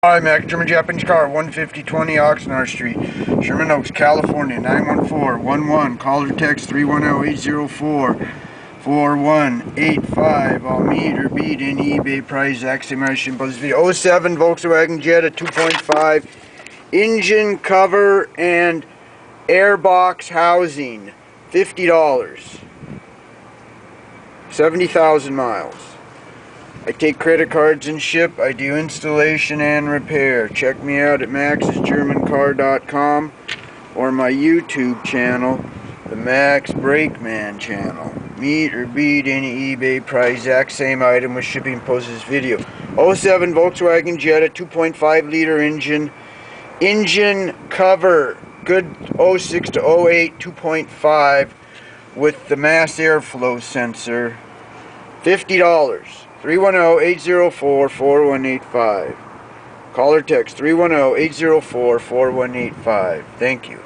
Hi, Mac, German Japanese car, 15020 Oxnard Street, Sherman Oaks, California, 91411. Call or text 310-804-4185. I'll meet or beat any eBay price. Exact same I shouldn't post this video. '07 Volkswagen Jetta 2.5, engine cover and airbox housing, $50, 70,000 miles. I take credit cards and ship. I do installation and repair. Check me out at maxsgermancar.com or my YouTube channel, the Max Brakeman channel. Meet or beat any eBay price. Exact same item with shipping. Post this video. '07 Volkswagen Jetta 2.5 liter engine. Engine cover. Good '06 to '08 2.5 with the mass airflow sensor. $50. 310-804-4185. Call or text 310-804-4185. Thank you.